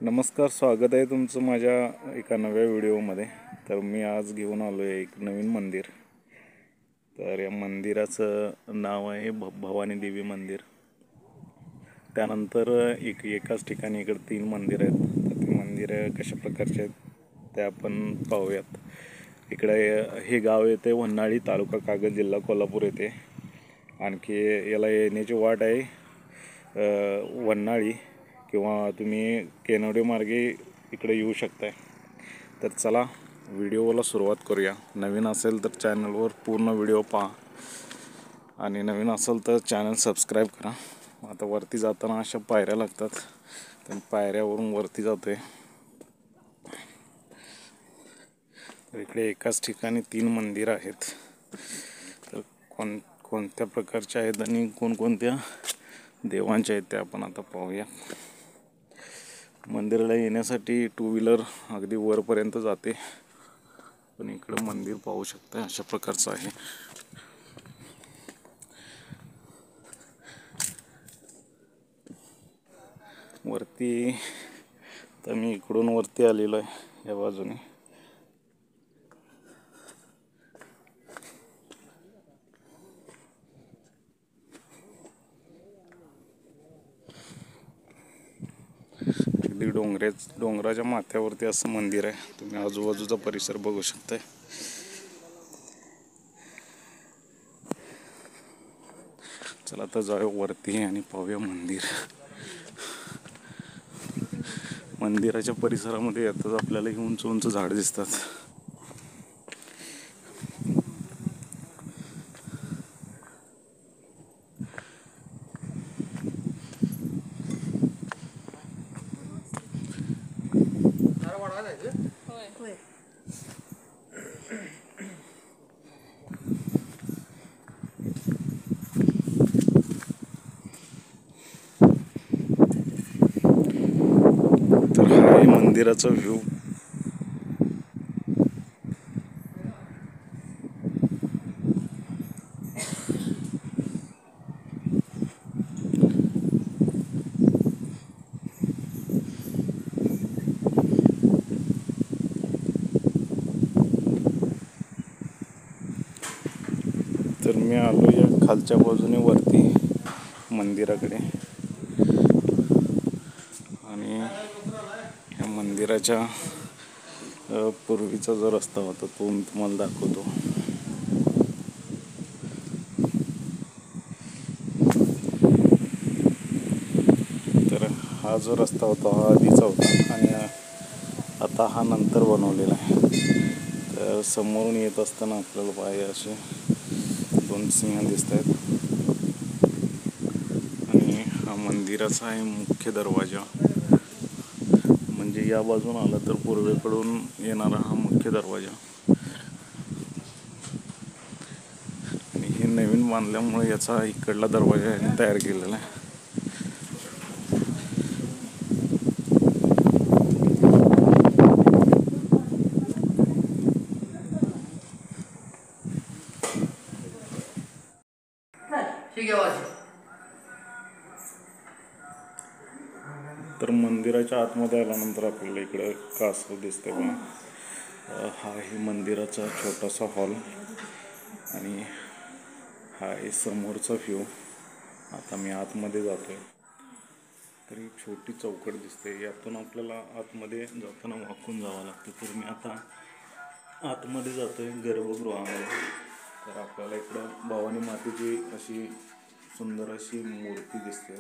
नमस्कार, स्वागत आहे तुमचं माझ्या एका नव्या व्हिडिओमध्ये. तर मी आज घेऊन आलो आहे एक नवीन मंदिर. तर या मंदिराचं नाव आहे भवानी देवी मंदिर. त्यानंतर एकाच ठिकाणी इकडे 3 मंदिर आहेत. तर ती मंदिरं कशा प्रकारचे आहेत ते आपण पाहूयात. इकडे हे गाव येते वन्हाळी, तालुका कागद, जिल्हा कोल्हापूर येथे. आणखी याला येण्याची वाट आहे वन्हाळी किंवा तुम्ही केनवडे मार्गे इकडे येऊ शकताय. तर चला व्हिडिओला सुरुवात करूया. नवीन असेल तर चॅनलवर पूर्ण व्हिडिओ पहा आणि नवीन असेल तर चॅनल सबस्क्राईब करा. आता वरती जाताना अशा पायऱ्या लागतात, तर पायऱ्यावरून वरती जातोय. तर इकडे एकाच ठिकाणी 3 मंदिरं आहेत. तर कोणत्या प्रकारच्या आहेत आणि कोणकोणत्या देवांच्या आहेत ते आपण आता पाहूया. मंदिराला येण्यासाठी 2 व्हीलर अगदी वरपर्यंत जाते, पण इकडं मंदिर पाहू शकता अशा प्रकारचं आहे. वरती तर मी इकडून वरती आलेलो आहे या बाजूने. अगदी डोंगराच्या माथ्यावरती असं मंदिर आहे. तुम्ही आजूबाजूचा परिसर बघू शकताय. चला तर जाऊया वरती आणि पाहूया मंदिर. मंदिराच्या परिसरामध्ये येताच आपल्याला उंच उंच झाड दिसतात. तर हा आहे मंदिराचा व्ह्यू. तर मी आलो या खालच्या बाजूने वरती मंदिराकडे, आणि या मंदिराच्या पूर्वीचा जो रस्ता होता तो मी तुम्हाला दाखवतो. तर हा जो रस्ता होता हा आधीचा होता आणि आता हा नंतर बनवलेला आहे. तर समोरून येत असताना आपल्याला पाय असे 2 सिंह दिसत आहेत. आणि हा मंदिराचा आहे मुख्य दरवाजा. म्हणजे या बाजून आलं तर पूर्वेकडून येणारा हा मुख्य दरवाजा. आणि हे नवीन बांधल्यामुळे याचा इकडला दरवाजा याने तयार केलेला आहे. तर मंदिराच्या आतमध्ये आल्यानंतर आपल्याला इकडं कासव दिसते बघा. हा आहे मंदिराचा छोटासा हॉल आणि हा आहे समोरचा व्ह्यू. आता मी आतमध्ये जातोय. तर ही छोटी चौकट दिसते. यातून आपल्याला आतमध्ये जाताना वाकून जावं लागतं. तर मी आता आतमध्ये जातोय गर्भगृहामध्ये. तर आपल्याला इकडं भवानी मातेची अशी सुंदर अशी मूर्ती दिसते.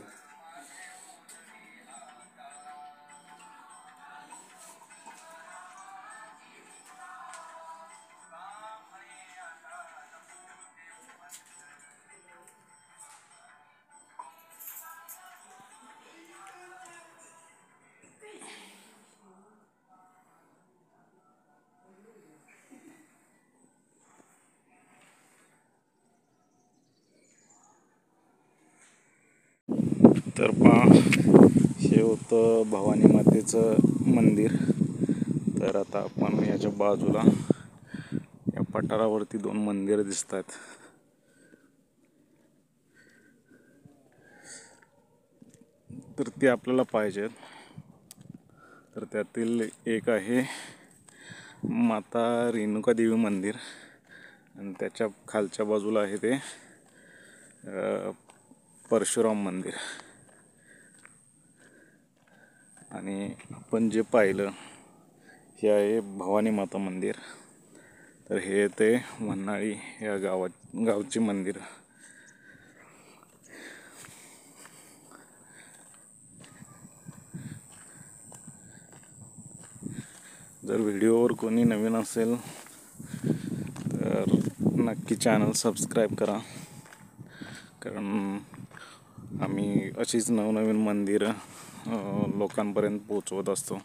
तर पहा, हे होतं भवानी मातेचं मंदिर. तर आता आपण याच्या बाजूला या पठारावरती 2 मंदिरं दिसतात. तर ते आपल्याला पाहिजेत. तर त्यातील एक आहे माता रेणुका देवी मंदिर आणि त्याच्या खालच्या बाजूला आहे ते परशुराम मंदिर. आणि आपण जे पाहिलं हे आहे भवानी माता मंदिर. तर हे ते वन्हाळी या गावचे मंदिर. जर व्हिडिओवर कोणी नवीन असेल तर नक्की चॅनल सबस्क्राईब करा, कारण आम्ही अशीच नवनवीन मंदिरं लोकांपर्यंत पोचवत असतो.